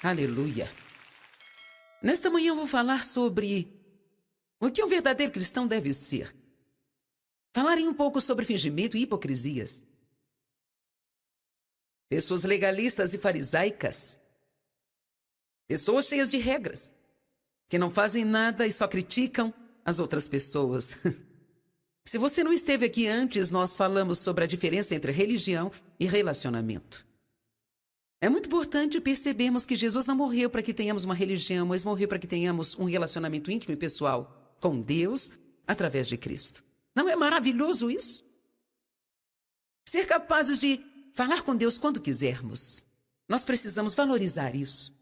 Aleluia. Nesta manhã eu vou falar sobre o que um verdadeiro cristão deve ser. Falarei um pouco sobre fingimento e hipocrisias. Pessoas legalistas e farisaicas. Pessoas cheias de regras, que não fazem nada e só criticam as outras pessoas. Se você não esteve aqui antes, nós falamos sobre a diferença entre religião e relacionamento. É muito importante percebermos que Jesus não morreu para que tenhamos uma religião, mas morreu para que tenhamos um relacionamento íntimo e pessoal com Deus através de Cristo. Não é maravilhoso isso? Ser capazes de falar com Deus quando quisermos. Nós precisamos valorizar isso.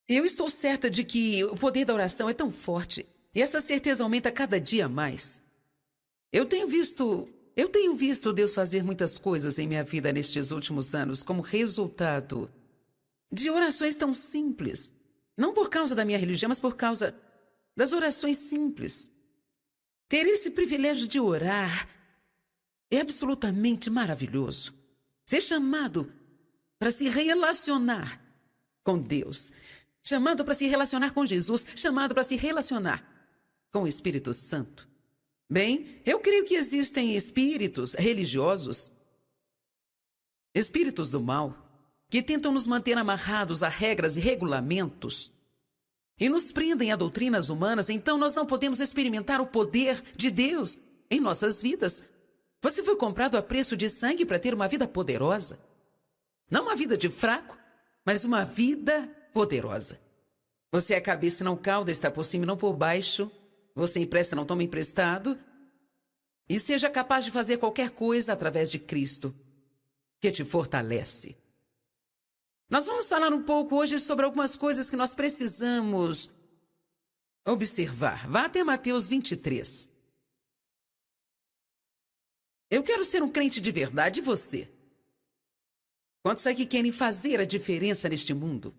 Eu estou certa de que o poder da oração é tão forte e essa certeza aumenta cada dia mais. Eu tenho visto Deus fazer muitas coisas em minha vida nestes últimos anos como resultado de orações tão simples. Não por causa da minha religião, mas por causa das orações simples. Ter esse privilégio de orar é absolutamente maravilhoso. Ser chamado para se relacionar com Deus, chamado para se relacionar com Jesus, chamado para se relacionar com o Espírito Santo. Bem, eu creio que existem espíritos religiosos, espíritos do mal, que tentam nos manter amarrados a regras e regulamentos e nos prendem a doutrinas humanas, então nós não podemos experimentar o poder de Deus em nossas vidas. Você foi comprado a preço de sangue para ter uma vida poderosa. Não uma vida de fraco, mas uma vida poderosa. Você é a cabeça e não cauda, está por cima e não por baixo. Você empresta, não toma emprestado. E seja capaz de fazer qualquer coisa através de Cristo, que te fortalece. Nós vamos falar um pouco hoje sobre algumas coisas que nós precisamos observar. Vá até Mateus 23. Eu quero ser um crente de verdade, e você? Quantos aqui querem fazer a diferença neste mundo?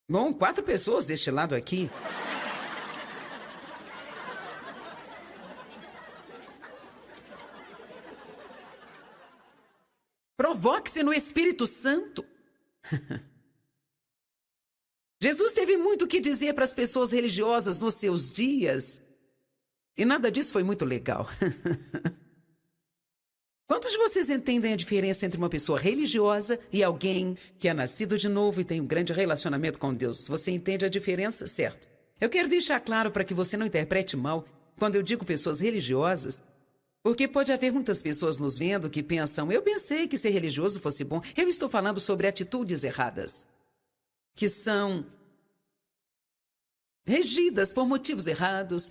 Bom, 4 pessoas deste lado aqui. Provoque-se no Espírito Santo. Jesus teve muito o que dizer para as pessoas religiosas nos seus dias. E nada disso foi muito legal. Quantos de vocês entendem a diferença entre uma pessoa religiosa e alguém que é nascido de novo e tem um grande relacionamento com Deus? Você entende a diferença, certo? Eu quero deixar claro para que você não interprete mal quando eu digo pessoas religiosas, porque pode haver muitas pessoas nos vendo que pensam, eu pensei que ser religioso fosse bom. Eu estou falando sobre atitudes erradas, que são regidas por motivos errados,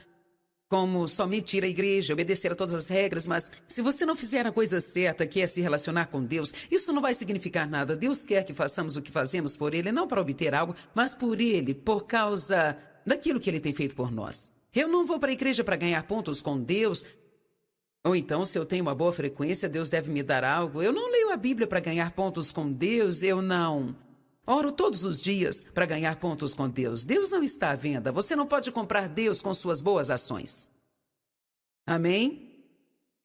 como somente ir à igreja, obedecer a todas as regras, mas se você não fizer a coisa certa, que é se relacionar com Deus, isso não vai significar nada. Deus quer que façamos o que fazemos por Ele, não para obter algo, mas por Ele, por causa daquilo que Ele tem feito por nós. Eu não vou para a igreja para ganhar pontos com Deus, ou então, se eu tenho uma boa frequência, Deus deve me dar algo. Eu não leio a Bíblia para ganhar pontos com Deus, eu não oro todos os dias para ganhar pontos com Deus. Deus não está à venda. Você não pode comprar Deus com suas boas ações. Amém?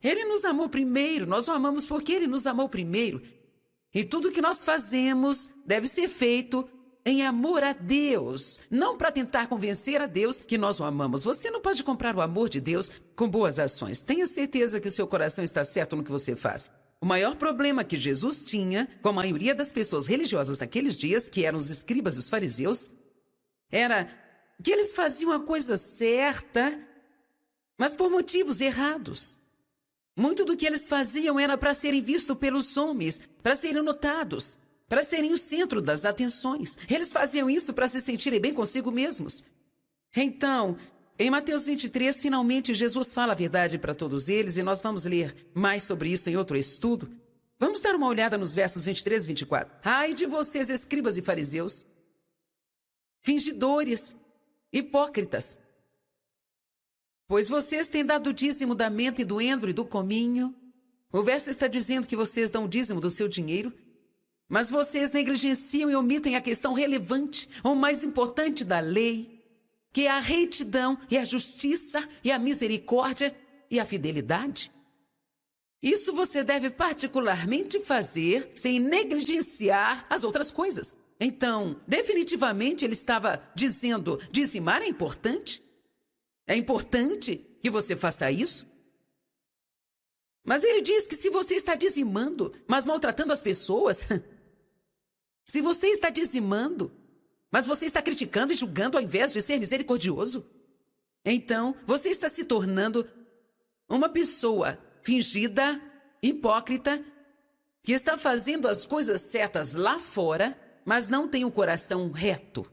Ele nos amou primeiro. Nós o amamos porque Ele nos amou primeiro. E tudo que nós fazemos deve ser feito em amor a Deus. Não para tentar convencer a Deus que nós o amamos. Você não pode comprar o amor de Deus com boas ações. Tenha certeza que o seu coração está certo no que você faz. O maior problema que Jesus tinha com a maioria das pessoas religiosas naqueles dias, que eram os escribas e os fariseus, era que eles faziam a coisa certa, mas por motivos errados. Muito do que eles faziam era para serem vistos pelos homens, para serem notados, para serem o centro das atenções. Eles faziam isso para se sentirem bem consigo mesmos. Então, em Mateus 23, finalmente Jesus fala a verdade para todos eles e nós vamos ler mais sobre isso em outro estudo. Vamos dar uma olhada nos versos 23 e 24. Ai de vocês, escribas e fariseus, fingidores, hipócritas, pois vocês têm dado o dízimo da menta e do endro e do cominho. O verso está dizendo que vocês dão o dízimo do seu dinheiro, mas vocês negligenciam e omitem a questão relevante, ou mais importante da lei, que é a retidão e a justiça e a misericórdia e a fidelidade. Isso você deve particularmente fazer sem negligenciar as outras coisas. Então, definitivamente ele estava dizendo: dizimar é importante? É importante que você faça isso? Mas ele diz que se você está dizimando, mas maltratando as pessoas, se você está dizimando, mas você está criticando e julgando ao invés de ser misericordioso, então você está se tornando uma pessoa fingida, hipócrita, que está fazendo as coisas certas lá fora, mas não tem o coração reto.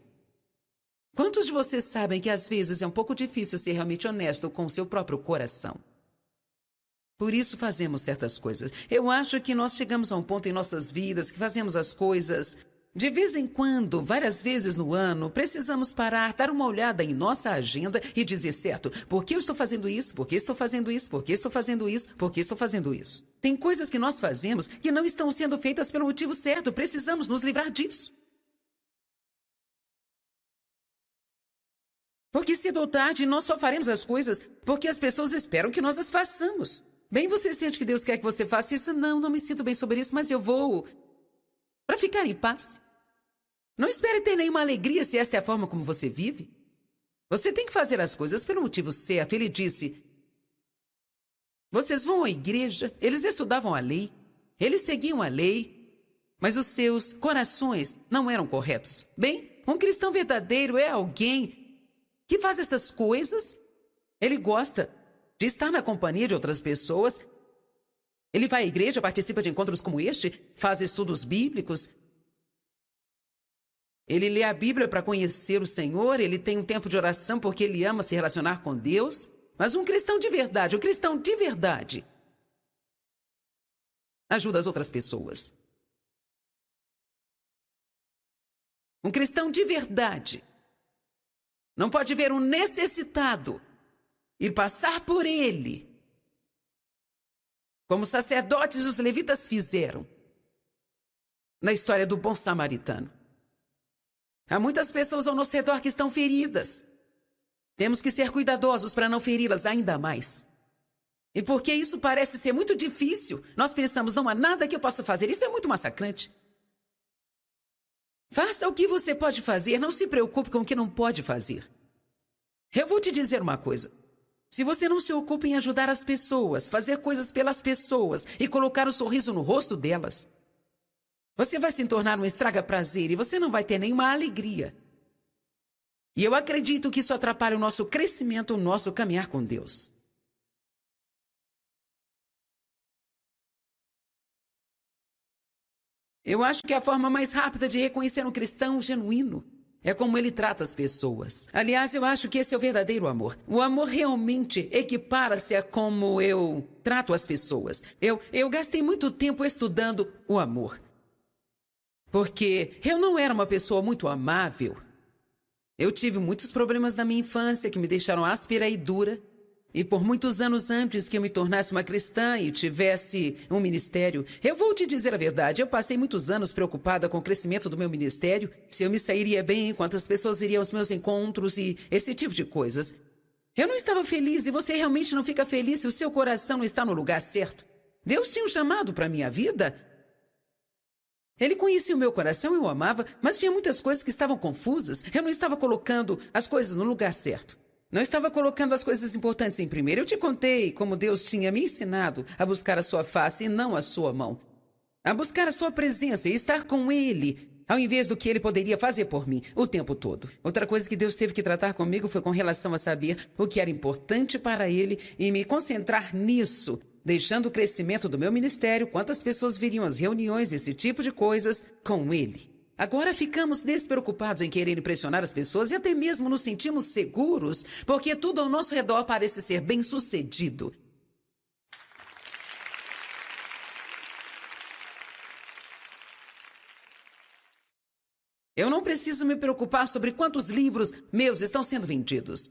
Quantos de vocês sabem que às vezes é um pouco difícil ser realmente honesto com o seu próprio coração? Por isso fazemos certas coisas. Eu acho que nós chegamos a um ponto em nossas vidas que fazemos as coisas de vez em quando, várias vezes no ano, precisamos parar, dar uma olhada em nossa agenda e dizer: certo, por que eu estou fazendo isso? Por que estou fazendo isso? Por que estou fazendo isso? Por que estou fazendo isso? Tem coisas que nós fazemos que não estão sendo feitas pelo motivo certo. Precisamos nos livrar disso. Porque cedo ou tarde nós só faremos as coisas porque as pessoas esperam que nós as façamos. Bem, você sente que Deus quer que você faça isso? Não me sinto bem sobre isso, mas eu vou para ficar em paz. Não espere ter nenhuma alegria se essa é a forma como você vive. Você tem que fazer as coisas pelo motivo certo. Ele disse: vocês vão à igreja, eles estudavam a lei, eles seguiam a lei, mas os seus corações não eram corretos. Bem, um cristão verdadeiro é alguém que faz essas coisas. Ele gosta de estar na companhia de outras pessoas. Ele vai à igreja, participa de encontros como este, faz estudos bíblicos. Ele lê a Bíblia para conhecer o Senhor, ele tem um tempo de oração porque ele ama se relacionar com Deus. Mas um cristão de verdade ajuda as outras pessoas. Um cristão de verdade não pode ver um necessitado e passar por ele, como os sacerdotes e os levitas fizeram na história do bom samaritano. Há muitas pessoas ao nosso redor que estão feridas. Temos que ser cuidadosos para não feri-las ainda mais. E porque isso parece ser muito difícil, nós pensamos: não há nada que eu possa fazer. Isso é muito massacrante. Faça o que você pode fazer, não se preocupe com o que não pode fazer. Eu vou te dizer uma coisa. Se você não se ocupa em ajudar as pessoas, fazer coisas pelas pessoas e colocar um sorriso no rosto delas, você vai se tornar um estraga-prazer e você não vai ter nenhuma alegria. E eu acredito que isso atrapalha o nosso crescimento, o nosso caminhar com Deus. Eu acho que a forma mais rápida de reconhecer um cristão genuíno é como ele trata as pessoas. Aliás, eu acho que esse é o verdadeiro amor. O amor realmente equipara-se a como eu trato as pessoas. Eu gastei muito tempo estudando o amor. Porque eu não era uma pessoa muito amável. Eu tive muitos problemas na minha infância que me deixaram áspera e dura. E por muitos anos antes que eu me tornasse uma cristã e tivesse um ministério, eu vou te dizer a verdade, eu passei muitos anos preocupada com o crescimento do meu ministério, se eu me sairia bem, quantas pessoas iriam aos meus encontros e esse tipo de coisas. Eu não estava feliz e você realmente não fica feliz se o seu coração não está no lugar certo. Deus tinha um chamado para a minha vida. Ele conhecia o meu coração, eu o amava, mas tinha muitas coisas que estavam confusas. Eu não estava colocando as coisas no lugar certo. Não estava colocando as coisas importantes em primeiro. Eu te contei como Deus tinha me ensinado a buscar a sua face e não a sua mão. A buscar a sua presença e estar com Ele, ao invés do que Ele poderia fazer por mim o tempo todo. Outra coisa que Deus teve que tratar comigo foi com relação a saber o que era importante para Ele e me concentrar nisso, deixando o crescimento do meu ministério, quantas pessoas viriam às reuniões, esse tipo de coisas, com Ele. Agora ficamos despreocupados em querer impressionar as pessoas e até mesmo nos sentimos seguros, porque tudo ao nosso redor parece ser bem-sucedido. Eu não preciso me preocupar sobre quantos livros meus estão sendo vendidos.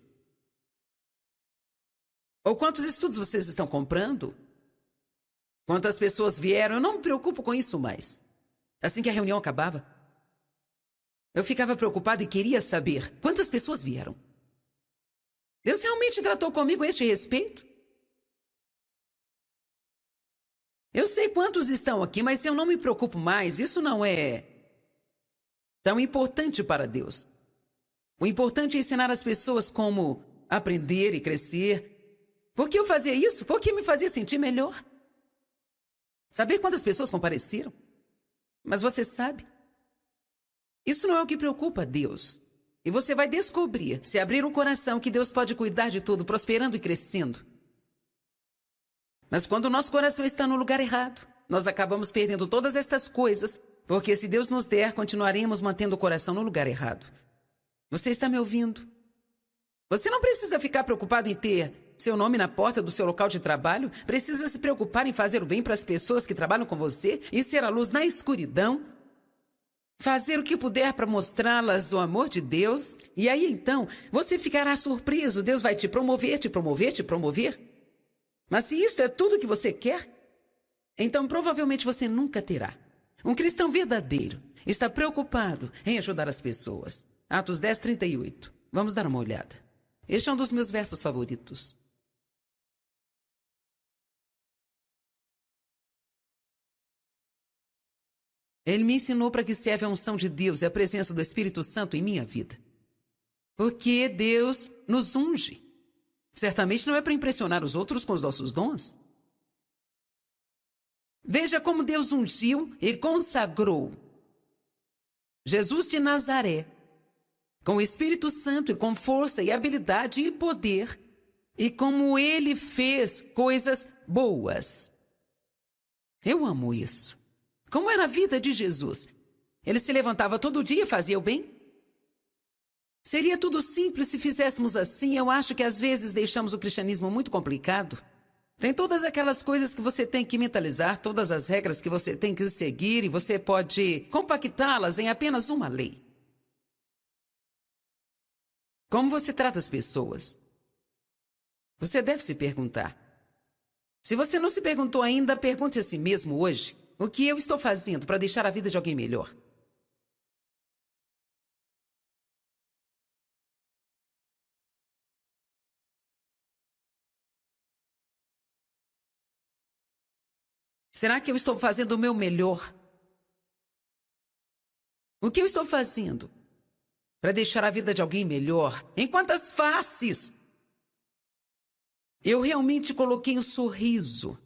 Ou quantos estudos vocês estão comprando. Quantas pessoas vieram, eu não me preocupo com isso mais. Assim que a reunião acabava, eu ficava preocupado e queria saber quantas pessoas vieram. Deus realmente tratou comigo a este respeito? Eu sei quantos estão aqui, mas eu não me preocupo mais. Isso não é tão importante para Deus. O importante é ensinar as pessoas como aprender e crescer. Por que eu fazia isso? Porque me fazia sentir melhor. Saber quantas pessoas compareceram? Mas você sabe, isso não é o que preocupa a Deus. E você vai descobrir, se abrir um coração, que Deus pode cuidar de tudo, prosperando e crescendo. Mas quando o nosso coração está no lugar errado, nós acabamos perdendo todas estas coisas, porque se Deus nos der, continuaremos mantendo o coração no lugar errado. Você está me ouvindo? Você não precisa ficar preocupado em ter seu nome na porta do seu local de trabalho. Precisa se preocupar em fazer o bem para as pessoas que trabalham com você e ser a luz na escuridão. Fazer o que puder para mostrá-las o amor de Deus. E aí, então, você ficará surpreso. Deus vai te promover, te promover, te promover. Mas se isto é tudo que você quer, então provavelmente você nunca terá. Um cristão verdadeiro está preocupado em ajudar as pessoas. Atos 10, 38. Vamos dar uma olhada. Este é um dos meus versos favoritos. Ele me ensinou para que serve a unção de Deus e a presença do Espírito Santo em minha vida. Porque Deus nos unge. Certamente não é para impressionar os outros com os nossos dons. Veja como Deus ungiu e consagrou Jesus de Nazaré, com o Espírito Santo e com força e habilidade e poder, e como ele fez coisas boas. Eu amo isso. Como era a vida de Jesus? Ele se levantava todo dia e fazia o bem? Seria tudo simples se fizéssemos assim. Eu acho que às vezes deixamos o cristianismo muito complicado. Tem todas aquelas coisas que você tem que mentalizar, todas as regras que você tem que seguir, e você pode compactá-las em apenas uma lei. Como você trata as pessoas? Você deve se perguntar. Se você não se perguntou ainda, pergunte a si mesmo hoje: o que eu estou fazendo para deixar a vida de alguém melhor? Será que eu estou fazendo o meu melhor? O que eu estou fazendo para deixar a vida de alguém melhor? Em quantas faces eu realmente coloquei um sorriso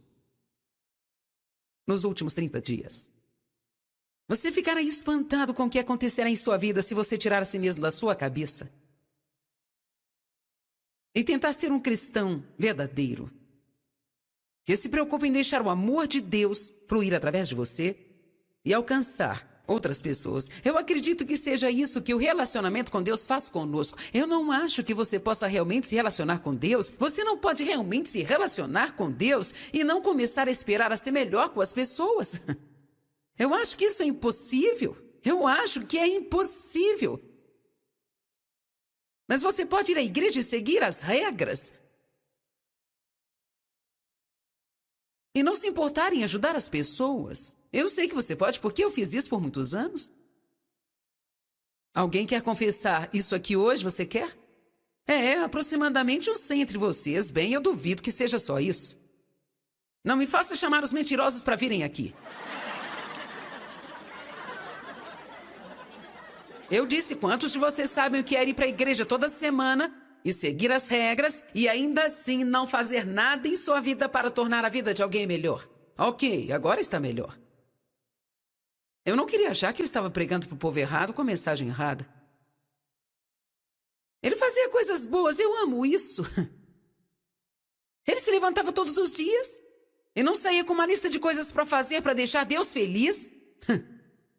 nos últimos 30 dias? Você ficará espantado com o que acontecerá em sua vida se você tirar a si mesmo da sua cabeça e tentar ser um cristão verdadeiro, que se preocupa em deixar o amor de Deus fluir através de você e alcançar outras pessoas. Eu acredito que seja isso que o relacionamento com Deus faz conosco. Eu não acho que você possa realmente se relacionar com Deus. Você não pode realmente se relacionar com Deus e não começar a esperar a ser melhor com as pessoas. Eu acho que isso é impossível. Eu acho que é impossível. Mas você pode ir à igreja e seguir as regras e não se importar em ajudar as pessoas. Eu sei que você pode, porque eu fiz isso por muitos anos. Alguém quer confessar isso aqui hoje? Você quer? Aproximadamente uns 100 entre vocês. Bem, eu duvido que seja só isso. Não me faça chamar os mentirosos para virem aqui. Eu disse: quantos de vocês sabem o que é ir para a igreja toda semana e seguir as regras e ainda assim não fazer nada em sua vida para tornar a vida de alguém melhor? Ok, agora está melhor. Eu não queria achar que ele estava pregando para o povo errado com a mensagem errada. Ele fazia coisas boas, eu amo isso. Ele se levantava todos os dias e não saía com uma lista de coisas para fazer para deixar Deus feliz.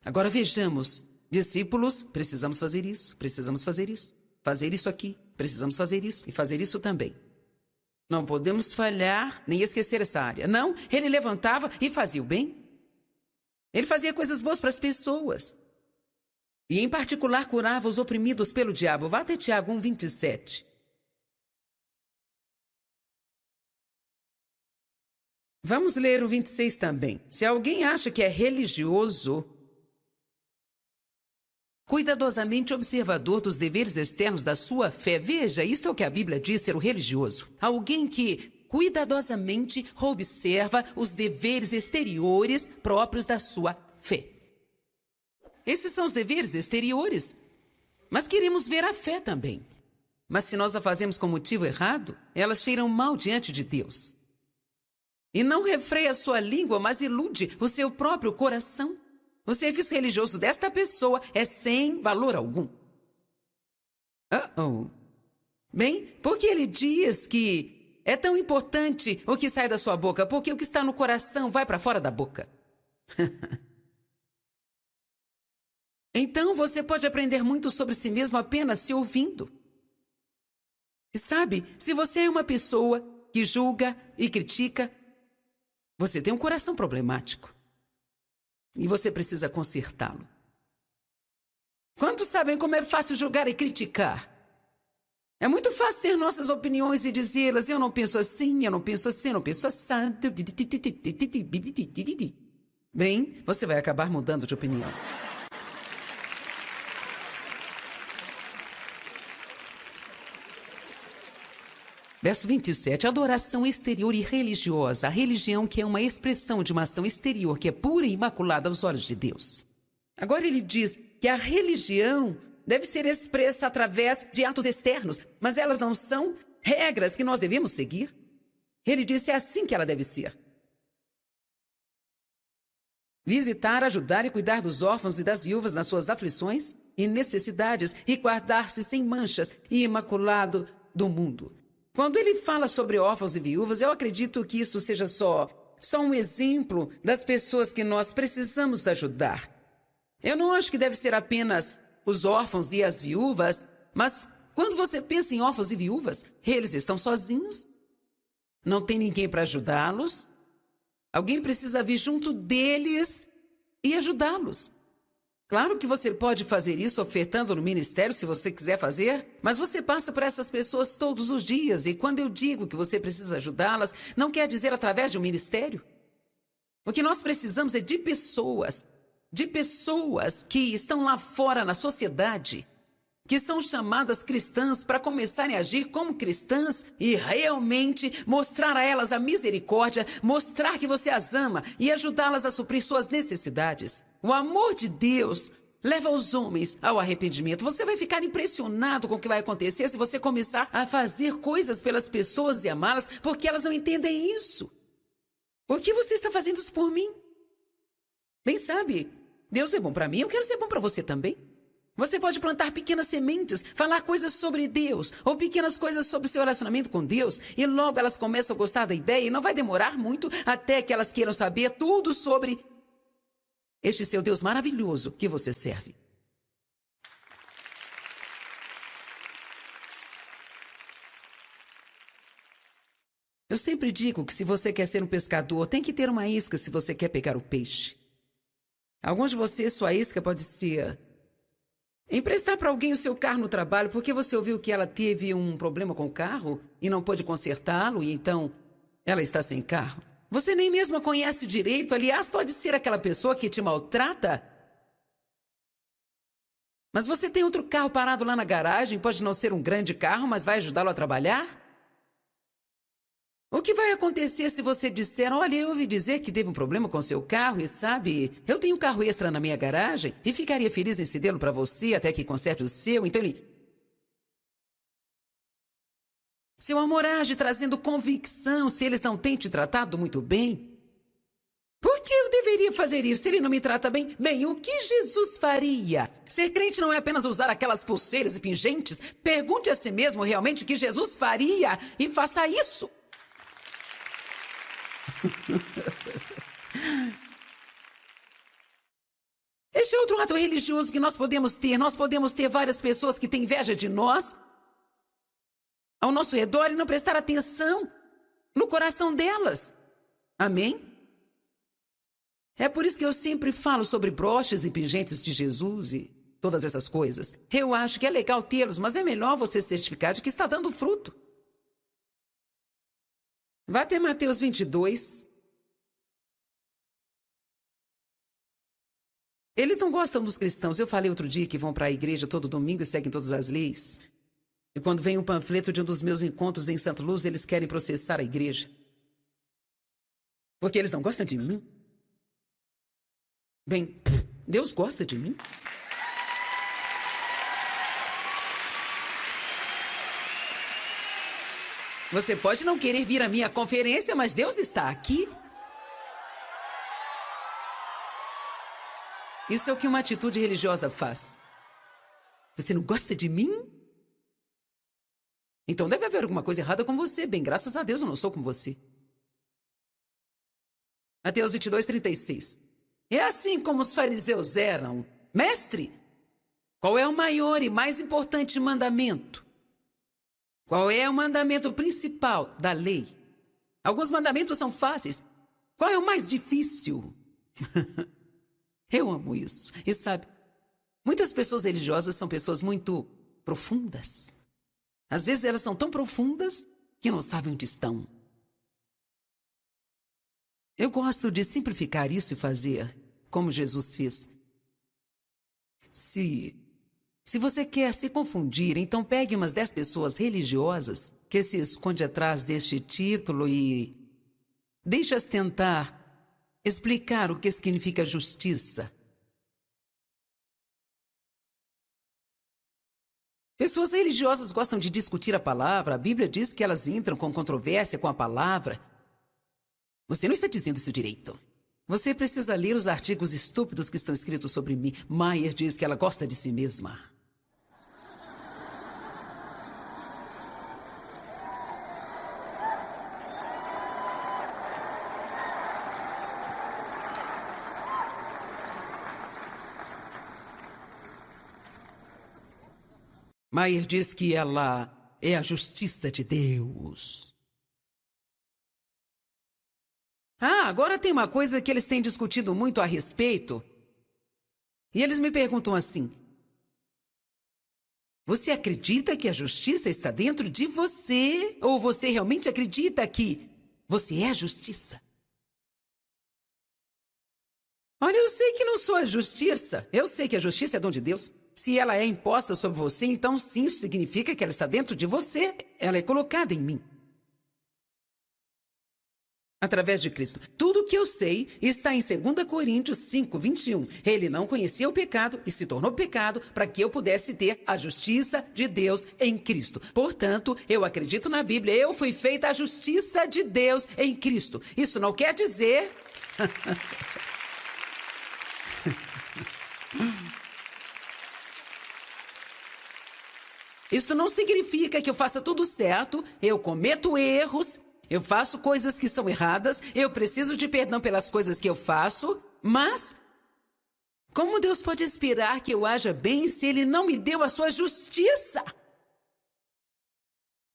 Agora vejamos, discípulos, precisamos fazer isso, fazer isso aqui, precisamos fazer isso e fazer isso também. Não podemos falhar nem esquecer essa área. Não, ele levantava e fazia o bem. Ele fazia coisas boas para as pessoas. E, em particular, curava os oprimidos pelo diabo. Vá até Tiago 1, 27. Vamos ler o 26 também. Se alguém acha que é religioso, cuidadosamente observador dos deveres externos da sua fé. Veja, isto é o que a Bíblia diz ser o religioso. Alguém que cuidadosamente observa os deveres exteriores próprios da sua fé. Esses são os deveres exteriores. Mas queremos ver a fé também. Mas se nós a fazemos com motivo errado, elas cheiram mal diante de Deus. E não refreia a sua língua, mas ilude o seu próprio coração. O serviço religioso desta pessoa é sem valor algum. Bem, porque ele diz que é tão importante o que sai da sua boca, porque o que está no coração vai para fora da boca. Então você pode aprender muito sobre si mesmo apenas se ouvindo. E sabe, se você é uma pessoa que julga e critica, você tem um coração problemático. E você precisa consertá-lo. Quantos sabem como é fácil julgar e criticar? É muito fácil ter nossas opiniões e dizê-las. Eu não penso assim, eu não penso assim, eu não penso assado. Bem, você vai acabar mudando de opinião. Verso 27, adoração exterior e religiosa. A religião que é uma expressão de uma ação exterior que é pura e imaculada aos olhos de Deus. Agora ele diz que a religião deve ser expressa através de atos externos, mas elas não são regras que nós devemos seguir. Ele disse, é assim que ela deve ser. Visitar, ajudar e cuidar dos órfãos e das viúvas nas suas aflições e necessidades e guardar-se sem manchas e imaculado do mundo. Quando ele fala sobre órfãos e viúvas, eu acredito que isso seja só um exemplo das pessoas que nós precisamos ajudar. Eu não acho que deve ser apenas os órfãos e as viúvas, mas quando você pensa em órfãos e viúvas, eles estão sozinhos, não tem ninguém para ajudá-los, alguém precisa vir junto deles e ajudá-los. Claro que você pode fazer isso ofertando no ministério se você quiser fazer, mas você passa por essas pessoas todos os dias e quando eu digo que você precisa ajudá-las, não quer dizer através de um ministério. O que nós precisamos é de pessoas que estão lá fora na sociedade, que são chamadas cristãs para começarem a agir como cristãs e realmente mostrar a elas a misericórdia, mostrar que você as ama e ajudá-las a suprir suas necessidades. O amor de Deus leva os homens ao arrependimento. Você vai ficar impressionado com o que vai acontecer se você começar a fazer coisas pelas pessoas e amá-las, porque elas não entendem isso. Por que você está fazendo isso por mim? Bem, sabe, Deus é bom para mim, eu quero ser bom para você também. Você pode plantar pequenas sementes, falar coisas sobre Deus, ou pequenas coisas sobre seu relacionamento com Deus, e logo elas começam a gostar da ideia, e não vai demorar muito até que elas queiram saber tudo sobre este seu Deus maravilhoso que você serve. Eu sempre digo que se você quer ser um pescador, tem que ter uma isca se você quer pegar o peixe. Alguns de vocês, sua isca pode ser emprestar para alguém o seu carro no trabalho porque você ouviu que ela teve um problema com o carro e não pôde consertá-lo e então ela está sem carro. Você nem mesmo a conhece direito, aliás, pode ser aquela pessoa que te maltrata. Mas você tem outro carro parado lá na garagem, pode não ser um grande carro, mas vai ajudá-lo a trabalhar? O que vai acontecer se você disser, olha, eu ouvi dizer que teve um problema com seu carro e sabe, eu tenho um carro extra na minha garagem e ficaria feliz em cedê-lo para você até que conserte o seu, então ele... Seu amor age trazendo convicção se eles não têm te tratado muito bem. Por que eu deveria fazer isso se ele não me trata bem? Bem, o que Jesus faria? Ser crente não é apenas usar aquelas pulseiras e pingentes. Pergunte a si mesmo realmente o que Jesus faria e faça isso. Este é outro ato religioso que nós podemos ter. Nós podemos ter várias pessoas que têm inveja de nós ao nosso redor e não prestar atenção no coração delas. Amém? É por isso que eu sempre falo sobre broches e pingentes de Jesus e todas essas coisas. Eu acho que é legal tê-los, mas é melhor você certificar de que está dando fruto. Vá até Mateus 22. Eles não gostam dos cristãos. Eu falei outro dia que vão para a igreja todo domingo e seguem todas as leis. E quando vem um panfleto de um dos meus encontros em Santa Luz, eles querem processar a igreja. Porque eles não gostam de mim. Bem, Deus gosta de mim. Você pode não querer vir à minha conferência, mas Deus está aqui. Isso é o que uma atitude religiosa faz. Você não gosta de mim? Então deve haver alguma coisa errada com você. Bem, graças a Deus eu não sou como você. Mateus 22:36. É assim como os fariseus eram. Mestre, qual é o maior e mais importante mandamento? Qual é o mandamento principal da lei? Alguns mandamentos são fáceis. Qual é o mais difícil? Eu amo isso. E sabe, muitas pessoas religiosas são pessoas muito profundas. Às vezes elas são tão profundas que não sabem onde estão. Eu gosto de simplificar isso e fazer como Jesus fez. Se você quer se confundir, então pegue umas 10 pessoas religiosas que se escondem atrás deste título e deixe-as tentar explicar o que significa justiça. Pessoas religiosas gostam de discutir a palavra. A Bíblia diz que elas entram com controvérsia com a palavra. Você não está dizendo isso direito. Você precisa ler os artigos estúpidos que estão escritos sobre mim. Maier diz que ela gosta de si mesma. Maier diz que ela é a justiça de Deus. Agora tem uma coisa que eles têm discutido muito a respeito. E eles me perguntam assim: você acredita que a justiça está dentro de você? Ou você realmente acredita que você é a justiça? Olha, eu sei que não sou a justiça. Eu sei que a justiça é dom de Deus. Se ela é imposta sobre você, então sim, isso significa que ela está dentro de você. Ela é colocada em mim. Através de Cristo. Tudo o que eu sei está em 2 Coríntios 5:21. Ele não conhecia o pecado e se tornou pecado para que eu pudesse ter a justiça de Deus em Cristo. Portanto, eu acredito na Bíblia. Eu fui feita a justiça de Deus em Cristo. Isso não quer dizer... Isso não significa que eu faça tudo certo. Eu cometo erros. Eu faço coisas que são erradas, eu preciso de perdão pelas coisas que eu faço, mas como Deus pode esperar que eu haja bem se Ele não me deu a sua justiça?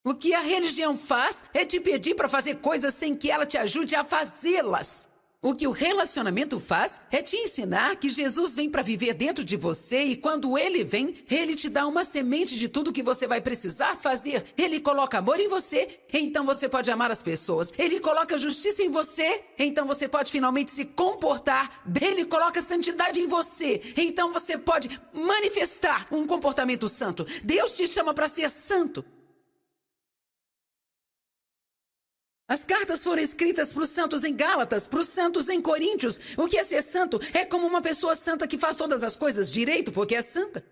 O que a religião faz é te pedir para fazer coisas sem que ela te ajude a fazê-las. O que o relacionamento faz é te ensinar que Jesus vem para viver dentro de você e quando Ele vem, Ele te dá uma semente de tudo que você vai precisar fazer. Ele coloca amor em você, então você pode amar as pessoas. Ele coloca justiça em você, então você pode finalmente se comportar. Ele coloca santidade em você, então você pode manifestar um comportamento santo. Deus te chama para ser santo. As cartas foram escritas para os santos em Gálatas, para os santos em Coríntios. O que é ser santo? É como uma pessoa santa que faz todas as coisas direito porque é santa.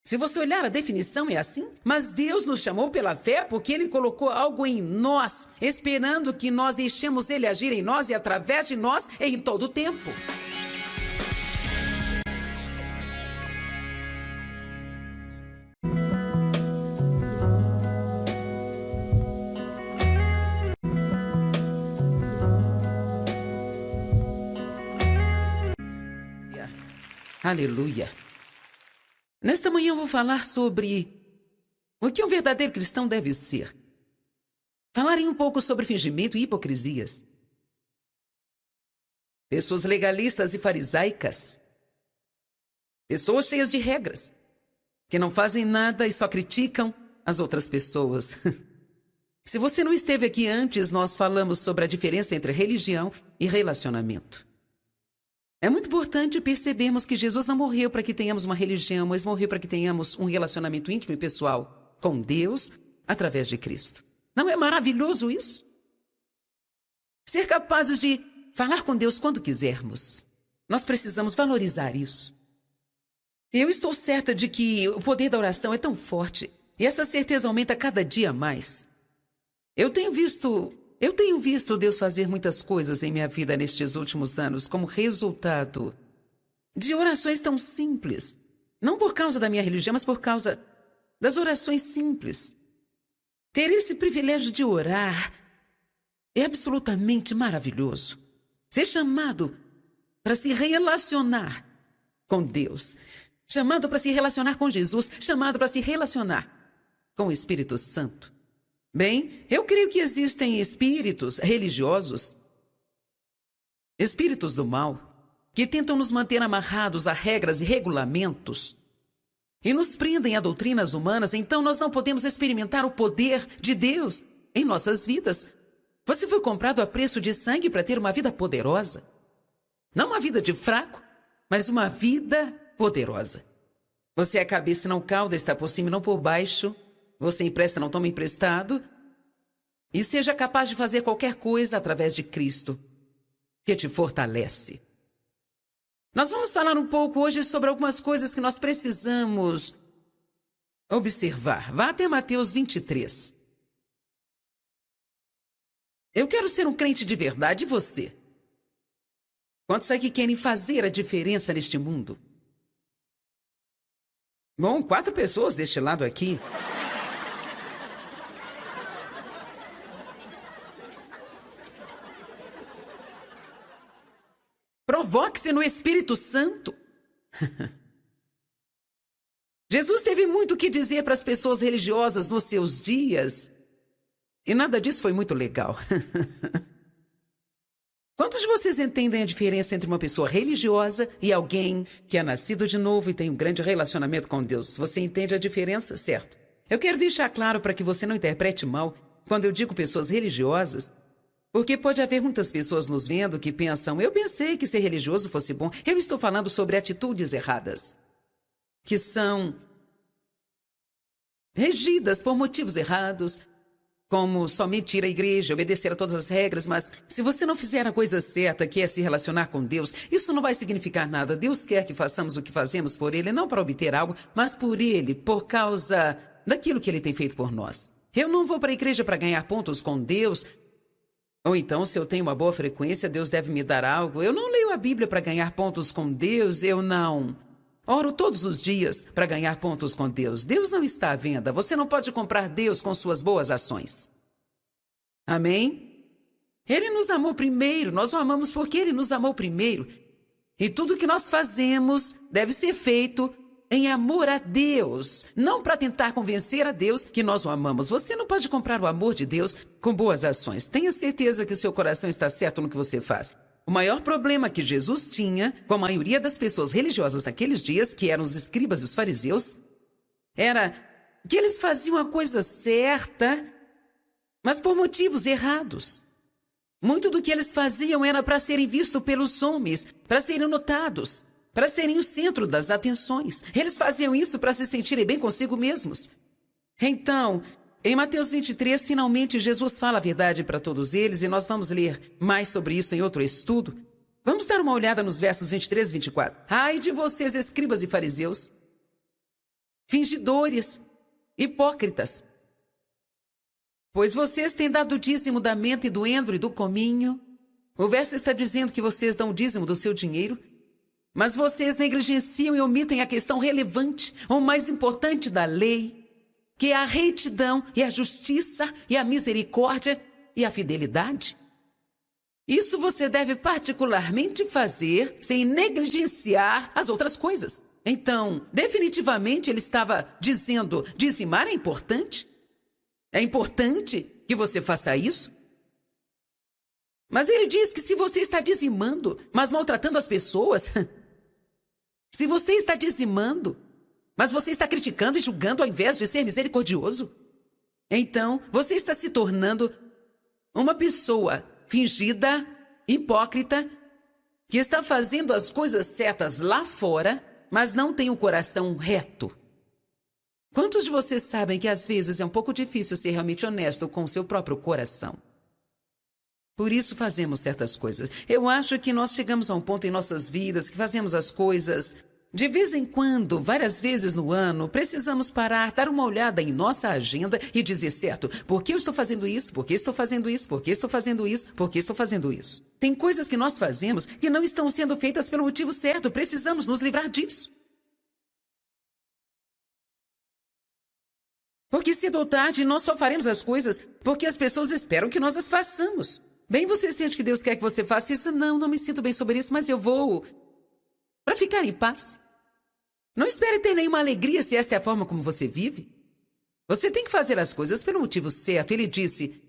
Se você olhar a definição é assim. Mas Deus nos chamou pela fé porque Ele colocou algo em nós, esperando que nós deixemos Ele agir em nós e através de nós em todo o tempo. Aleluia. Nesta manhã eu vou falar sobre o que um verdadeiro cristão deve ser. Falarei um pouco sobre fingimento e hipocrisias. Pessoas legalistas e farisaicas. Pessoas cheias de regras, que não fazem nada e só criticam as outras pessoas. Se você não esteve aqui antes, nós falamos sobre a diferença entre religião e relacionamento. É muito importante percebermos que Jesus não morreu para que tenhamos uma religião, mas morreu para que tenhamos um relacionamento íntimo e pessoal com Deus através de Cristo. Não é maravilhoso isso? Ser capazes de falar com Deus quando quisermos. Nós precisamos valorizar isso. Eu estou certa de que o poder da oração é tão forte e essa certeza aumenta cada dia mais. Eu tenho visto Deus fazer muitas coisas em minha vida nestes últimos anos como resultado de orações tão simples. Não por causa da minha religião, mas por causa das orações simples. Ter esse privilégio de orar é absolutamente maravilhoso. Ser chamado para se relacionar com Deus, chamado para se relacionar com Jesus, chamado para se relacionar com o Espírito Santo. Bem, eu creio que existem espíritos religiosos, espíritos do mal, que tentam nos manter amarrados a regras e regulamentos e nos prendem a doutrinas humanas, então nós não podemos experimentar o poder de Deus em nossas vidas. Você foi comprado a preço de sangue para ter uma vida poderosa. Não uma vida de fraco, mas uma vida poderosa. Você é a cabeça e não cauda, está por cima e não por baixo. Você empresta, não toma emprestado. E seja capaz de fazer qualquer coisa através de Cristo, que te fortalece. Nós vamos falar um pouco hoje sobre algumas coisas que nós precisamos observar. Vá até Mateus 23. Eu quero ser um crente de verdade, e você? Quantos aqui querem fazer a diferença neste mundo? Bom, 4 pessoas deste lado aqui. Provoque-se no Espírito Santo. Jesus teve muito o que dizer para as pessoas religiosas nos seus dias. E nada disso foi muito legal. Quantos de vocês entendem a diferença entre uma pessoa religiosa e alguém que é nascido de novo e tem um grande relacionamento com Deus? Você entende a diferença, certo? Eu quero deixar claro para que você não interprete mal quando eu digo pessoas religiosas, porque pode haver muitas pessoas nos vendo que pensam, eu pensei que ser religioso fosse bom. Eu estou falando sobre atitudes erradas, que são regidas por motivos errados, como somente ir à igreja, obedecer a todas as regras, mas se você não fizer a coisa certa, que é se relacionar com Deus, isso não vai significar nada. Deus quer que façamos o que fazemos por Ele, não para obter algo, mas por Ele, por causa daquilo que Ele tem feito por nós. Eu não vou para a igreja para ganhar pontos com Deus, ou então, se eu tenho uma boa frequência, Deus deve me dar algo. Eu não leio a Bíblia para ganhar pontos com Deus, eu não oro todos os dias para ganhar pontos com Deus. Deus não está à venda. Você não pode comprar Deus com suas boas ações. Amém? Ele nos amou primeiro, nós o amamos porque Ele nos amou primeiro. E tudo que nós fazemos deve ser feito em amor a Deus, não para tentar convencer a Deus que nós o amamos. Você não pode comprar o amor de Deus com boas ações. Tenha certeza que o seu coração está certo no que você faz. O maior problema que Jesus tinha com a maioria das pessoas religiosas naqueles dias, que eram os escribas e os fariseus, era que eles faziam a coisa certa, mas por motivos errados. Muito do que eles faziam era para serem vistos pelos homens, para serem notados, para serem o centro das atenções. Eles faziam isso para se sentirem bem consigo mesmos. Então, em Mateus 23, finalmente Jesus fala a verdade para todos eles, e nós vamos ler mais sobre isso em outro estudo. Vamos dar uma olhada nos versos 23 e 24. Ai de vocês, escribas e fariseus, fingidores, hipócritas, pois vocês têm dado o dízimo da menta e do endro e do cominho. O verso está dizendo que vocês dão o dízimo do seu dinheiro, mas vocês negligenciam e omitem a questão relevante, ou mais importante da lei, que é a retidão e a justiça e a misericórdia e a fidelidade. Isso você deve particularmente fazer sem negligenciar as outras coisas. Então, definitivamente ele estava dizendo, dizimar é importante? É importante que você faça isso? Mas ele diz que se você está dizimando, mas maltratando as pessoas, se você está dizimando, mas você está criticando e julgando ao invés de ser misericordioso, então você está se tornando uma pessoa fingida, hipócrita, que está fazendo as coisas certas lá fora, mas não tem o coração reto? Quantos de vocês sabem que às vezes é um pouco difícil ser realmente honesto com o seu próprio coração? Por isso fazemos certas coisas. Eu acho que nós chegamos a um ponto em nossas vidas que fazemos as coisas de vez em quando, várias vezes no ano. Precisamos parar, dar uma olhada em nossa agenda e dizer, certo, por que eu estou fazendo isso? Por que estou fazendo isso? Por que estou fazendo isso? Por que estou fazendo isso? Tem coisas que nós fazemos que não estão sendo feitas pelo motivo certo. Precisamos nos livrar disso. Porque cedo ou tarde nós só faremos as coisas porque as pessoas esperam que nós as façamos. Bem, você sente que Deus quer que você faça isso? Não me sinto bem sobre isso, mas eu vou para ficar em paz. Não espere ter nenhuma alegria se esta é a forma como você vive. Você tem que fazer as coisas pelo motivo certo. Ele disse,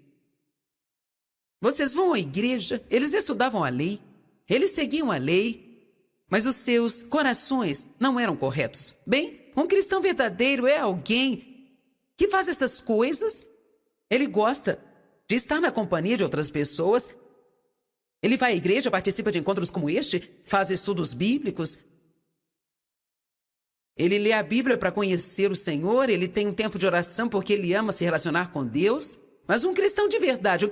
vocês vão à igreja, eles estudavam a lei, eles seguiam a lei, mas os seus corações não eram corretos. Bem, um cristão verdadeiro é alguém que faz estas coisas. Ele gosta de estar na companhia de outras pessoas. Ele vai à igreja, participa de encontros como este, faz estudos bíblicos. Ele lê a Bíblia para conhecer o Senhor, ele tem um tempo de oração porque ele ama se relacionar com Deus. Mas um cristão de verdade,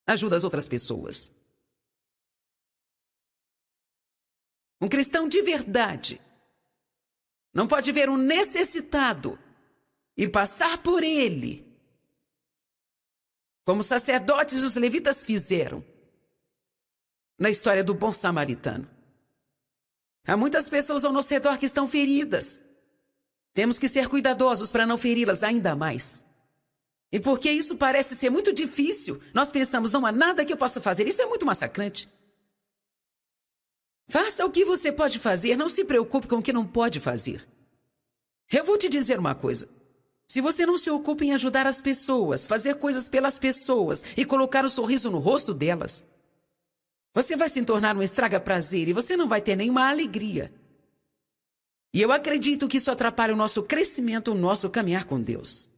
ajuda as outras pessoas. Um cristão de verdade não pode ver um necessitado e passar por ele, como os sacerdotes e os levitas fizeram na história do bom samaritano. Há muitas pessoas ao nosso redor que estão feridas. Temos que ser cuidadosos para não feri-las ainda mais. E porque isso parece ser muito difícil, nós pensamos, não há nada que eu possa fazer. Isso é muito massacrante. Faça o que você pode fazer, não se preocupe com o que não pode fazer. Eu vou te dizer uma coisa. Se você não se ocupa em ajudar as pessoas, fazer coisas pelas pessoas e colocar um sorriso no rosto delas, você vai se tornar um estraga-prazer e você não vai ter nenhuma alegria. E eu acredito que isso atrapalha o nosso crescimento, o nosso caminhar com Deus.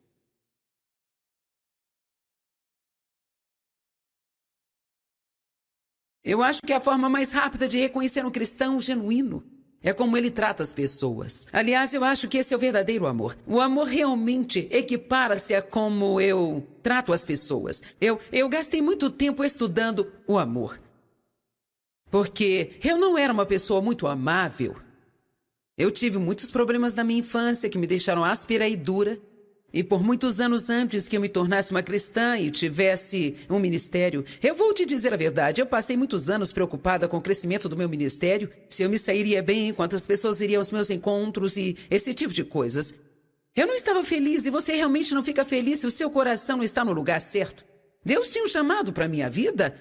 Eu acho que a forma mais rápida de reconhecer um cristão genuíno é como ele trata as pessoas. Aliás, eu acho que esse é o verdadeiro amor. O amor realmente equipara-se a como eu trato as pessoas. Eu gastei muito tempo estudando o amor. Porque eu não era uma pessoa muito amável. Eu tive muitos problemas na minha infância que me deixaram áspera e dura. E por muitos anos antes que eu me tornasse uma cristã e tivesse um ministério, eu vou te dizer a verdade, eu passei muitos anos preocupada com o crescimento do meu ministério, se eu me sairia bem, quantas pessoas iriam aos meus encontros e esse tipo de coisas. Eu não estava feliz e você realmente não fica feliz se o seu coração não está no lugar certo. Deus tinha um chamado para a minha vida.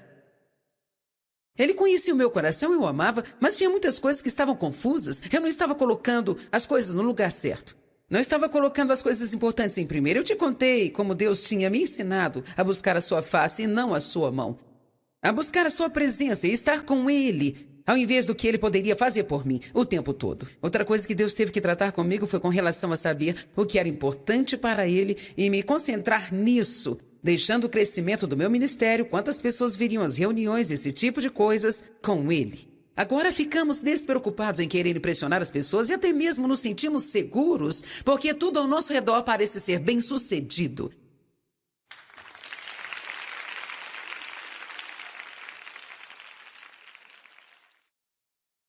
Ele conhecia o meu coração, eu o amava, mas tinha muitas coisas que estavam confusas. Eu não estava colocando as coisas no lugar certo. Não estava colocando as coisas importantes em primeiro. Eu te contei como Deus tinha me ensinado a buscar a sua face e não a sua mão. A buscar a sua presença e estar com Ele, ao invés do que Ele poderia fazer por mim o tempo todo. Outra coisa que Deus teve que tratar comigo foi com relação a saber o que era importante para Ele e me concentrar nisso, deixando o crescimento do meu ministério, quantas pessoas viriam às reuniões, esse tipo de coisas, com Ele. Agora ficamos despreocupados em querer impressionar as pessoas e até mesmo nos sentimos seguros porque tudo ao nosso redor parece ser bem-sucedido.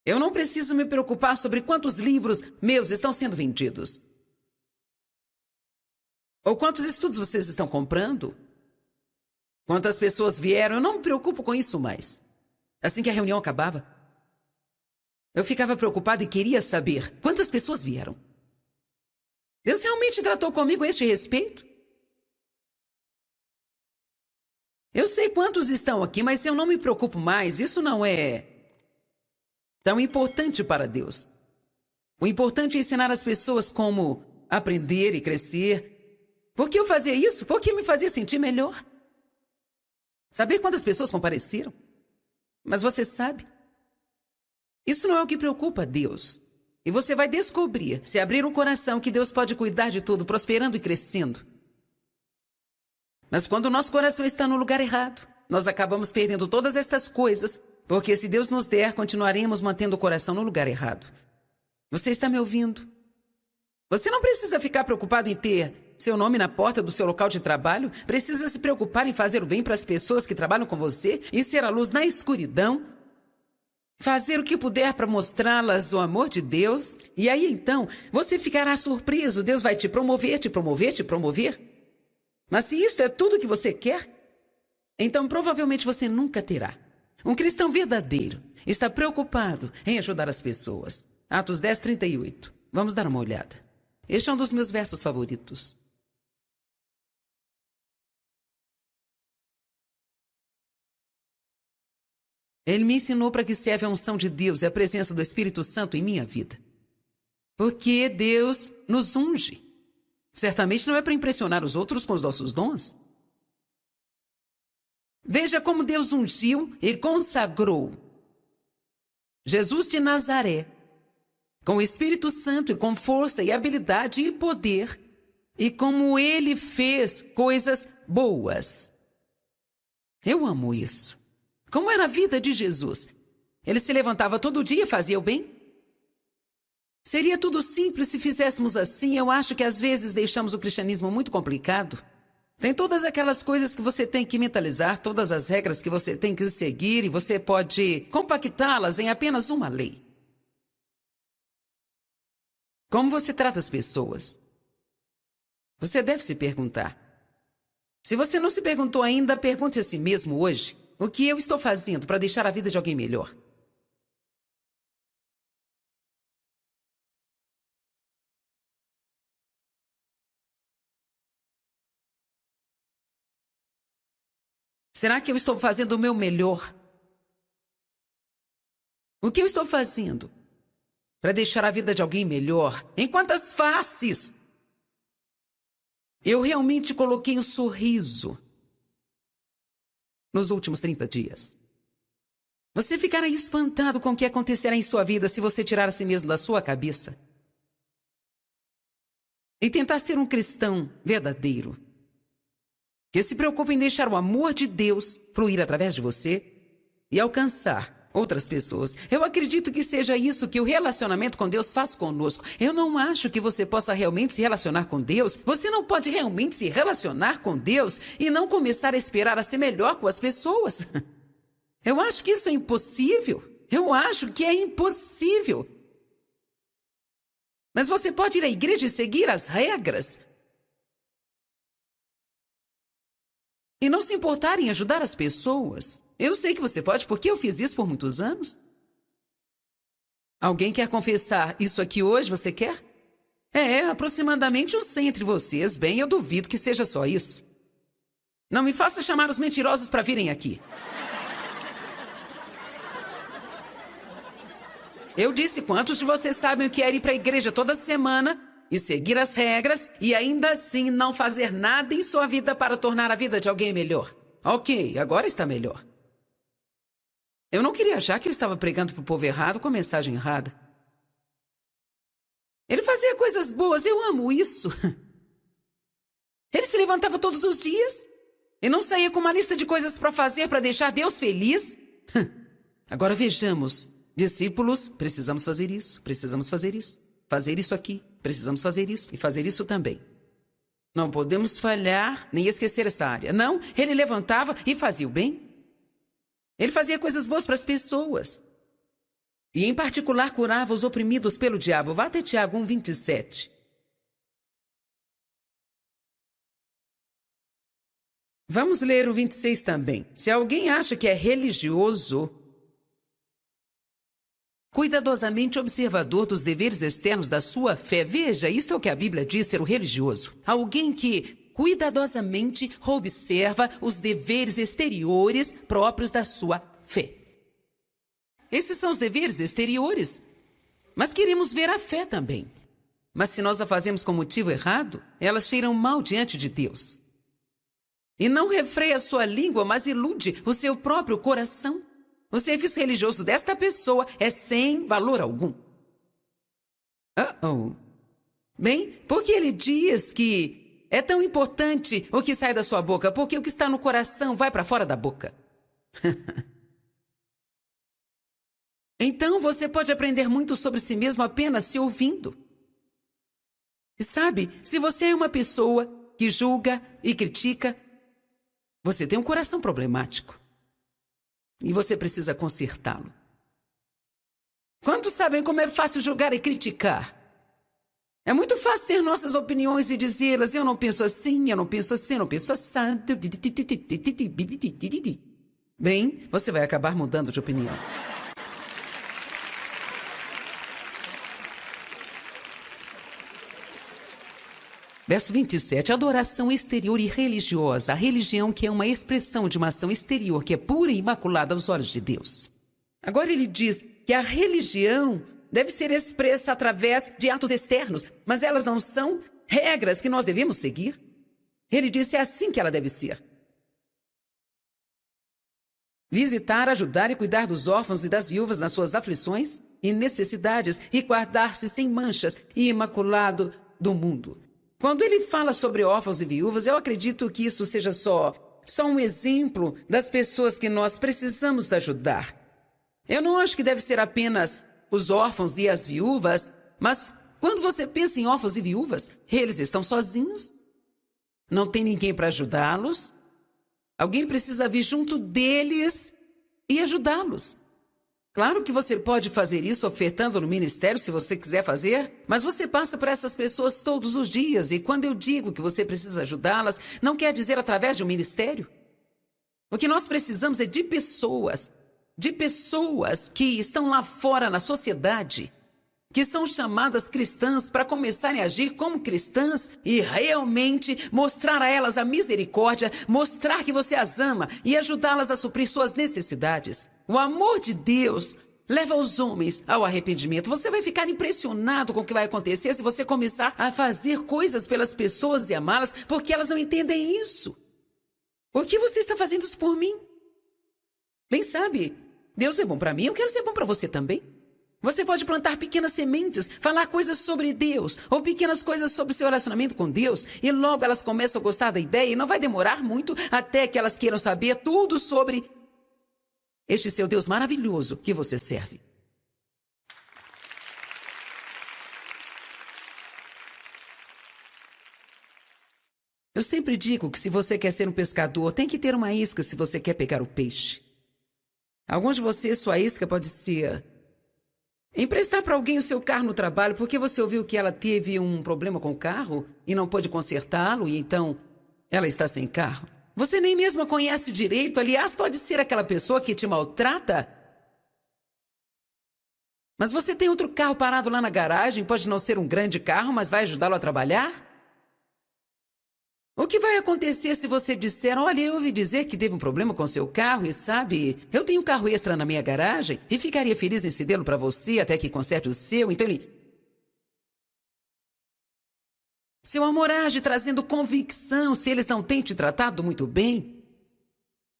Eu não preciso me preocupar sobre quantos livros meus estão sendo vendidos. Ou quantos estudos vocês estão comprando. Quantas pessoas vieram, eu não me preocupo com isso mais. Assim que a reunião acabava, eu ficava preocupado e queria saber quantas pessoas vieram. Deus realmente tratou comigo a este respeito? Eu sei quantos estão aqui, mas eu não me preocupo mais. Isso não é tão importante para Deus. O importante é ensinar as pessoas como aprender e crescer. Por que eu fazia isso? Porque me fazia sentir melhor. Saber quantas pessoas compareceram. Mas você sabe, isso não é o que preocupa Deus. E você vai descobrir, se abrir o coração, que Deus pode cuidar de tudo, prosperando e crescendo. Mas quando o nosso coração está no lugar errado, nós acabamos perdendo todas estas coisas, porque se Deus nos der, continuaremos mantendo o coração no lugar errado. Você está me ouvindo? Você não precisa ficar preocupado em ter seu nome na porta do seu local de trabalho. Precisa se preocupar em fazer o bem para as pessoas que trabalham com você e ser a luz na escuridão. Fazer o que puder para mostrá-las o amor de Deus. E aí, então, você ficará surpreso. Deus vai te promover, te promover, te promover. Mas se isso é tudo que você quer, então provavelmente você nunca terá. Um cristão verdadeiro está preocupado em ajudar as pessoas. Atos 10, 38. Vamos dar uma olhada. Este é um dos meus versos favoritos. Ele me ensinou para que serve a unção de Deus e a presença do Espírito Santo em minha vida. Porque Deus nos unge. Certamente não é para impressionar os outros com os nossos dons. Veja como Deus ungiu e consagrou Jesus de Nazaré, com o Espírito Santo e com força e habilidade e poder, e como ele fez coisas boas. Eu amo isso. Como era a vida de Jesus? Ele se levantava todo dia e fazia o bem? Seria tudo simples se fizéssemos assim. Eu acho que às vezes deixamos o cristianismo muito complicado. Tem todas aquelas coisas que você tem que mentalizar, todas as regras que você tem que seguir, e você pode compactá-las em apenas uma lei. Como você trata as pessoas? Você deve se perguntar. Se você não se perguntou ainda, pergunte a si mesmo hoje: o que eu estou fazendo para deixar a vida de alguém melhor? Será que eu estou fazendo o meu melhor? O que eu estou fazendo para deixar a vida de alguém melhor? Em quantas faces eu realmente coloquei um sorriso nos últimos 30 dias? Você ficará espantado com o que acontecerá em sua vida se você tirar a si mesmo da sua cabeça e tentar ser um cristão verdadeiro, que se preocupa em deixar o amor de Deus fluir através de você e alcançar outras pessoas. Eu acredito que seja isso que o relacionamento com Deus faz conosco. Eu não acho que você possa realmente se relacionar com Deus. Você não pode realmente se relacionar com Deus e não começar a esperar a ser melhor com as pessoas. Eu acho que isso é impossível. Eu acho que é impossível. Mas você pode ir à igreja e seguir as regras e não se importar em ajudar as pessoas. Eu sei que você pode, porque eu fiz isso por muitos anos. Alguém quer confessar isso aqui hoje? Você quer? Aproximadamente uns 100 entre vocês. Bem, eu duvido que seja só isso. Não me faça chamar os mentirosos para virem aqui. Eu disse, quantos de vocês sabem o que é ir para a igreja toda semana e seguir as regras e ainda assim não fazer nada em sua vida para tornar a vida de alguém melhor? Ok, agora está melhor. Eu não queria achar que ele estava pregando para o povo errado com a mensagem errada. Ele fazia coisas boas, eu amo isso. Ele se levantava todos os dias e não saía com uma lista de coisas para fazer para deixar Deus feliz. Agora vejamos, discípulos, precisamos fazer isso, fazer isso aqui, precisamos fazer isso e fazer isso também. Não podemos falhar nem esquecer essa área. Não, ele levantava e fazia o bem. Ele fazia coisas boas para as pessoas. E, em particular, curava os oprimidos pelo diabo. Vá até Tiago 1:27. Vamos ler o 26 também. Se alguém acha que é religioso, cuidadosamente observador dos deveres externos da sua fé. Veja, isto é o que a Bíblia diz ser o religioso. Alguém que cuidadosamente observa os deveres exteriores próprios da sua fé. Esses são os deveres exteriores. Mas queremos ver a fé também. Mas se nós a fazemos com motivo errado, elas cheiram mal diante de Deus. E não refreia a sua língua, mas ilude o seu próprio coração. O serviço religioso desta pessoa é sem valor algum. Bem, porque ele diz que É tão importante o que sai da sua boca, porque o que está no coração vai para fora da boca. Então você pode aprender muito sobre si mesmo apenas se ouvindo. E sabe, se você é uma pessoa que julga e critica, você tem um coração problemático. E você precisa consertá-lo. Quantos sabem como é fácil julgar e criticar? É muito fácil ter nossas opiniões e dizê-las. Eu não penso assim, eu não penso assim, eu não penso assado. Bem, você vai acabar mudando de opinião. Verso 27, adoração exterior e religiosa. A religião que é uma expressão de uma ação exterior que é pura e imaculada aos olhos de Deus. Agora ele diz que a religião deve ser expressa através de atos externos, mas elas não são regras que nós devemos seguir. Ele disse, é assim que ela deve ser. Visitar, ajudar e cuidar dos órfãos e das viúvas nas suas aflições e necessidades e guardar-se sem manchas e imaculado do mundo. Quando ele fala sobre órfãos e viúvas, eu acredito que isso seja só um exemplo das pessoas que nós precisamos ajudar. Eu não acho que deve ser apenas os órfãos e as viúvas, mas quando você pensa em órfãos e viúvas, eles estão sozinhos, não tem ninguém para ajudá-los, alguém precisa vir junto deles e ajudá-los. Claro que você pode fazer isso ofertando no ministério se você quiser fazer, mas você passa por essas pessoas todos os dias e quando eu digo que você precisa ajudá-las, não quer dizer através de um ministério. O que nós precisamos é de pessoas que estão lá fora na sociedade, que são chamadas cristãs para começarem a agir como cristãs e realmente mostrar a elas a misericórdia, mostrar que você as ama e ajudá-las a suprir suas necessidades. O amor de Deus leva os homens ao arrependimento. Você vai ficar impressionado com o que vai acontecer se você começar a fazer coisas pelas pessoas e amá-las, porque elas não entendem isso. Por que você está fazendo isso por mim? Bem, sabe, Deus é bom para mim, eu quero ser bom para você também. Você pode plantar pequenas sementes, falar coisas sobre Deus, ou pequenas coisas sobre seu relacionamento com Deus, e logo elas começam a gostar da ideia, e não vai demorar muito até que elas queiram saber tudo sobre este seu Deus maravilhoso que você serve. Eu sempre digo que se você quer ser um pescador, tem que ter uma isca se você quer pegar o peixe. Alguns de vocês, sua isca pode ser emprestar para alguém o seu carro no trabalho porque você ouviu que ela teve um problema com o carro e não pôde consertá-lo e então ela está sem carro. Você nem mesmo a conhece direito, aliás, pode ser aquela pessoa que te maltrata. Mas você tem outro carro parado lá na garagem, pode não ser um grande carro, mas vai ajudá-lo a trabalhar? O que vai acontecer se você disser, olha, eu ouvi dizer que teve um problema com seu carro e sabe, eu tenho um carro extra na minha garagem e ficaria feliz em cedê-lo para você até que conserte o seu, então ele... Seu amor age trazendo convicção se eles não têm te tratado muito bem.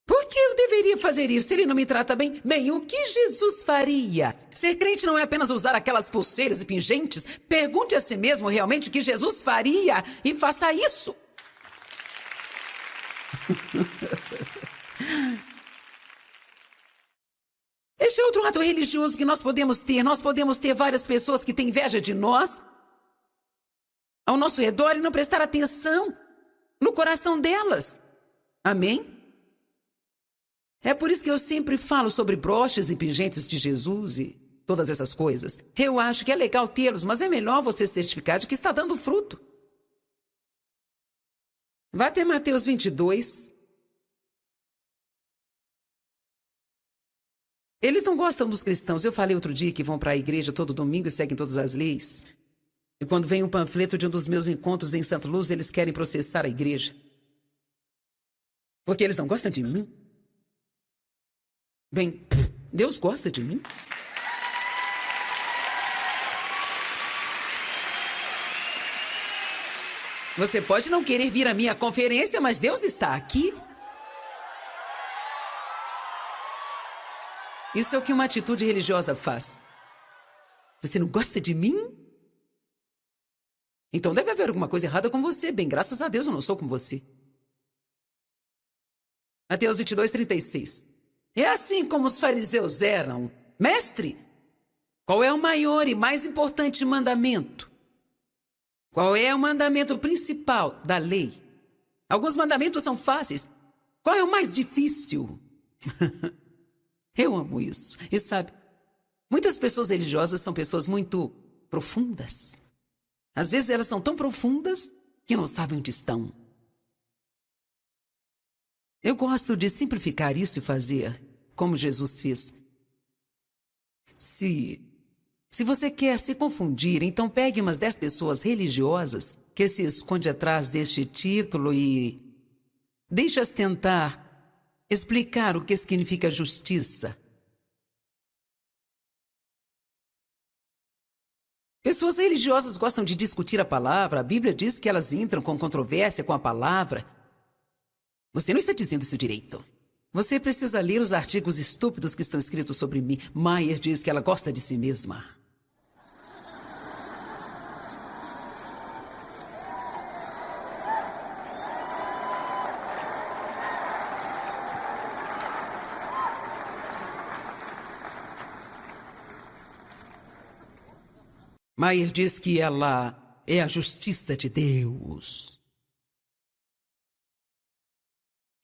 Por que eu deveria fazer isso se ele não me trata bem? Bem, o que Jesus faria? Ser crente não é apenas usar aquelas pulseiras e pingentes. Pergunte a si mesmo realmente o que Jesus faria e faça isso. Este é outro ato religioso que nós podemos ter. Nós podemos ter várias pessoas que têm inveja de nós ao nosso redor e não prestar atenção no coração delas. Amém? É por isso que eu sempre falo sobre broches e pingentes de Jesus e todas essas coisas. Eu acho que é legal tê-los, mas é melhor você certificar de que está dando fruto. Vá até Mateus 22. Eles não gostam dos cristãos. Eu falei outro dia que vão para a igreja todo domingo e seguem todas as leis. E quando vem um panfleto de um dos meus encontros em Santa Luz, eles querem processar a igreja. Porque eles não gostam de mim. Bem, Deus gosta de mim. Você pode não querer vir à minha conferência, mas Deus está aqui. Isso é o que uma atitude religiosa faz. Você não gosta de mim? Então deve haver alguma coisa errada com você. Bem, graças a Deus eu não sou como você. Mateus 22:36. É assim como os fariseus eram. Mestre, qual é o maior e mais importante mandamento? Qual é o mandamento principal da lei? Alguns mandamentos são fáceis. Qual é o mais difícil? Eu amo isso. E sabe, muitas pessoas religiosas são pessoas muito profundas. Às vezes elas são tão profundas que não sabem onde estão. Eu gosto de simplificar isso e fazer como Jesus fez. Se você quer se confundir, então pegue umas 10 pessoas religiosas que se escondem atrás deste título e deixe-as tentar explicar o que significa justiça. Pessoas religiosas gostam de discutir a palavra. A Bíblia diz que elas entram com controvérsia com a palavra. Você não está dizendo isso direito. Você precisa ler os artigos estúpidos que estão escritos sobre mim. Maier diz que ela gosta de si mesma. Maier diz que ela é a justiça de Deus.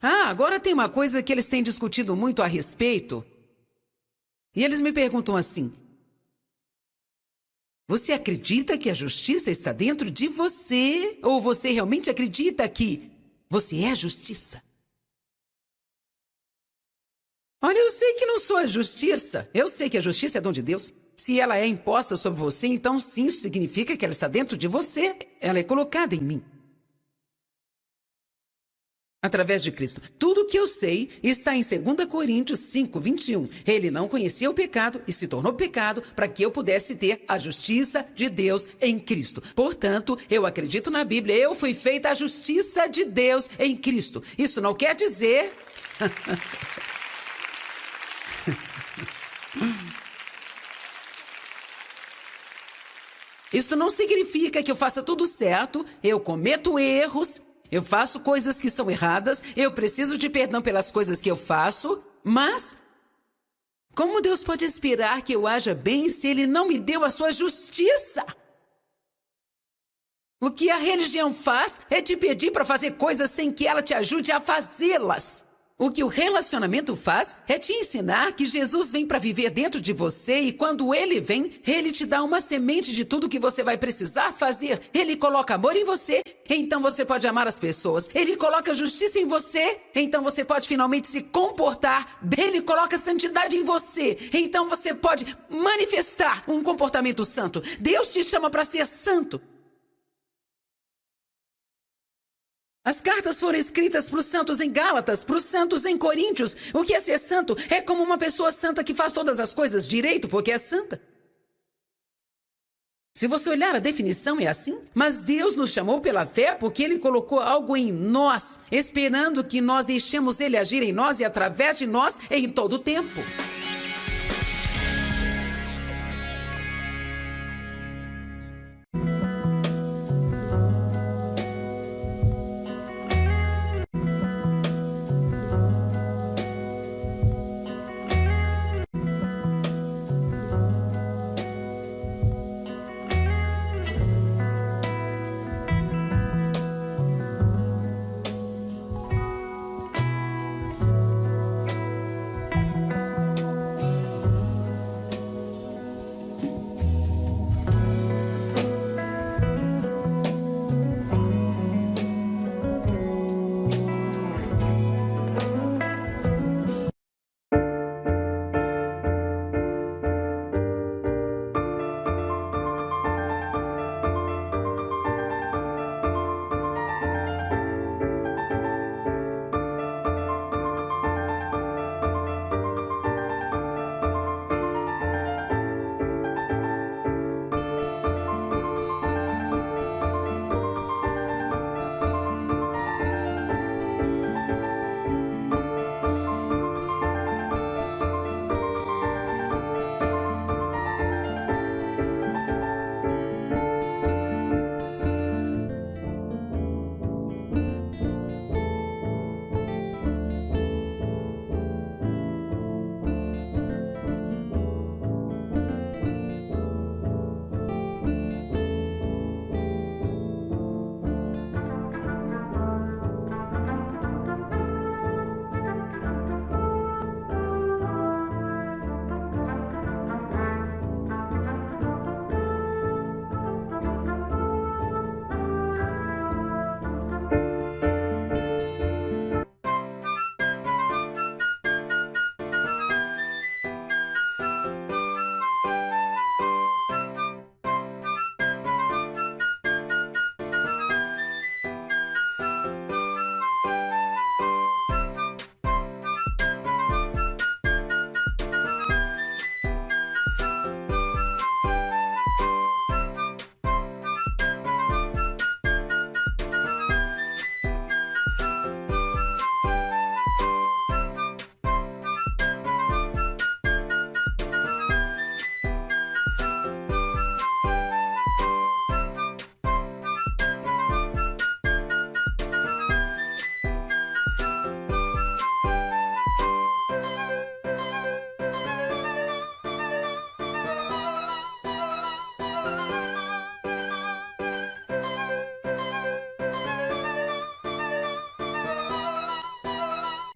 Agora tem uma coisa que eles têm discutido muito a respeito. E eles me perguntam assim: você acredita que a justiça está dentro de você? Ou você realmente acredita que você é a justiça? Olha, eu sei que não sou a justiça. Eu sei que a justiça é dom de Deus. Se ela é imposta sobre você, então sim, isso significa que ela está dentro de você. Ela é colocada em mim. Através de Cristo. Tudo o que eu sei está em 2 Coríntios 5:21. Ele não conhecia o pecado e se tornou pecado para que eu pudesse ter a justiça de Deus em Cristo. Portanto, eu acredito na Bíblia. Eu fui feita a justiça de Deus em Cristo. Isso não quer dizer... Isso não significa que eu faça tudo certo. Eu cometo erros. Eu faço coisas que são erradas, eu preciso de perdão pelas coisas que eu faço, mas como Deus pode esperar que eu haja bem se Ele não me deu a sua justiça? O que a religião faz é te pedir para fazer coisas sem que ela te ajude a fazê-las. O que o relacionamento faz é te ensinar que Jesus vem para viver dentro de você e quando Ele vem, Ele te dá uma semente de tudo que você vai precisar fazer. Ele coloca amor em você, então você pode amar as pessoas. Ele coloca justiça em você, então você pode finalmente se comportar bem. Ele coloca santidade em você, então você pode manifestar um comportamento santo. Deus te chama para ser santo. As cartas foram escritas para os santos em Gálatas, para os santos em Coríntios. O que é ser santo? É como uma pessoa santa que faz todas as coisas direito porque é santa. Se você olhar a definição é assim, mas Deus nos chamou pela fé porque Ele colocou algo em nós, esperando que nós deixemos Ele agir em nós e através de nós em todo o tempo.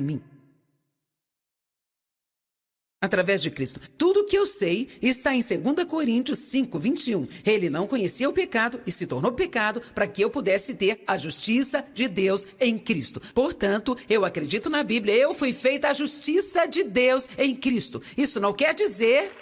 em mim. Através de Cristo. Tudo o que eu sei está em 2 Coríntios 5, 21. Ele não conhecia o pecado e se tornou pecado para que eu pudesse ter a justiça de Deus em Cristo. Portanto, eu acredito na Bíblia. Eu fui feita a justiça de Deus em Cristo. Isso não quer dizer...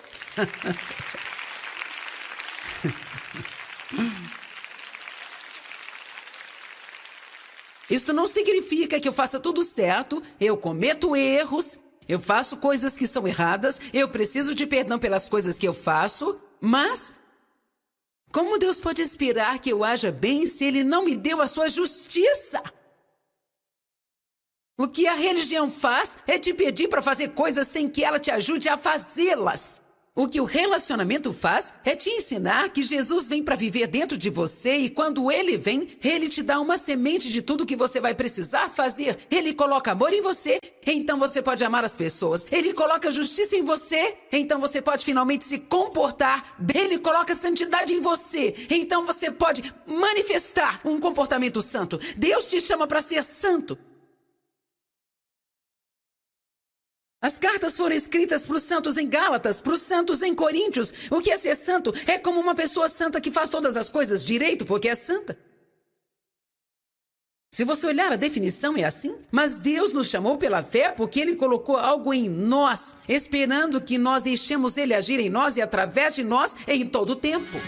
Isso não significa que eu faça tudo certo, eu cometo erros, eu faço coisas que são erradas, eu preciso de perdão pelas coisas que eu faço, mas como Deus pode esperar que eu haja bem se Ele não me deu a sua justiça? O que a religião faz é te pedir para fazer coisas sem que ela te ajude a fazê-las. O que o relacionamento faz é te ensinar que Jesus vem para viver dentro de você e quando Ele vem, Ele te dá uma semente de tudo que você vai precisar fazer. Ele coloca amor em você, então você pode amar as pessoas. Ele coloca justiça em você, então você pode finalmente se comportar. Ele coloca santidade em você, então você pode manifestar um comportamento santo. Deus te chama para ser santo. As cartas foram escritas para os santos em Gálatas, para os santos em Coríntios. O que é ser santo? É como uma pessoa santa que faz todas as coisas direito porque é santa. Se você olhar a definição é assim. Mas Deus nos chamou pela fé porque Ele colocou algo em nós, esperando que nós deixemos Ele agir em nós e através de nós em todo o tempo.